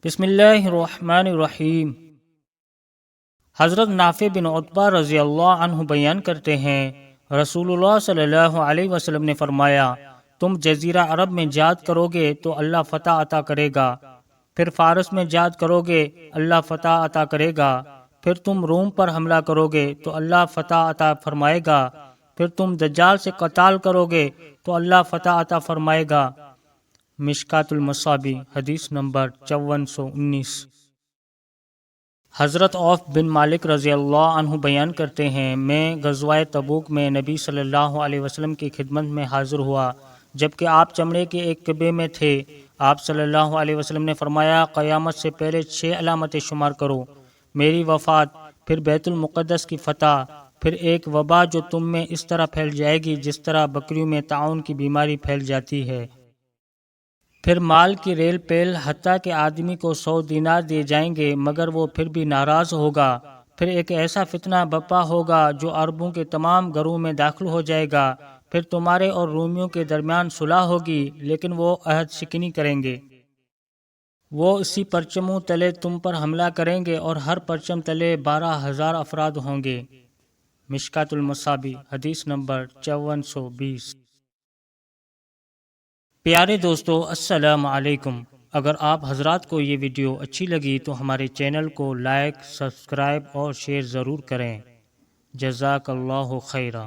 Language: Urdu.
بسم اللہ الرحمن الرحیم۔ حضرت نافع بن عتبہ رضی اللہ عنہ بیان کرتے ہیں، رسول اللہ صلی اللہ علیہ وسلم نے فرمایا، تم جزیرہ عرب میں جہاد کرو گے تو اللہ فتح عطا کرے گا، پھر فارس میں جہاد کرو گے اللہ فتح عطا کرے گا، پھر تم روم پر حملہ کرو گے تو اللہ فتح عطا فرمائے گا، پھر تم دجال سے قتال کرو گے تو اللہ فتح عطا فرمائے گا۔ مشکات المصابیح حدیث نمبر 5419۔ حضرت عوف بن مالک رضی اللہ عنہ بیان کرتے ہیں، میں غزوہ تبوک میں نبی صلی اللہ علیہ وسلم کی خدمت میں حاضر ہوا جبکہ آپ چمڑے کے ایک قبے میں تھے۔ آپ صلی اللہ علیہ وسلم نے فرمایا، قیامت سے پہلے 6 علامتیں شمار کرو: میری وفات، پھر بیت المقدس کی فتح، پھر ایک وبا جو تم میں اس طرح پھیل جائے گی جس طرح بکریوں میں طاعون کی بیماری پھیل جاتی ہے، پھر مال کی ریل پیل حتیٰ کہ آدمی کو 100 دینار دیے جائیں گے مگر وہ پھر بھی ناراض ہوگا، پھر ایک ایسا فتنہ برپا ہوگا جو عربوں کے تمام گھروں میں داخل ہو جائے گا، پھر تمہارے اور رومیوں کے درمیان صلح ہوگی لیکن وہ عہد شکنی کریں گے، وہ اسی پرچموں تلے تم پر حملہ کریں گے اور ہر پرچم تلے 12,000 افراد ہوں گے۔ مشکات المصابیح حدیث نمبر 5420۔ پیارے دوستو، السلام علیکم۔ اگر آپ حضرات کو یہ ویڈیو اچھی لگی تو ہمارے چینل کو لائک، سبسکرائب اور شیئر ضرور کریں۔ جزاک اللہ خیرہ۔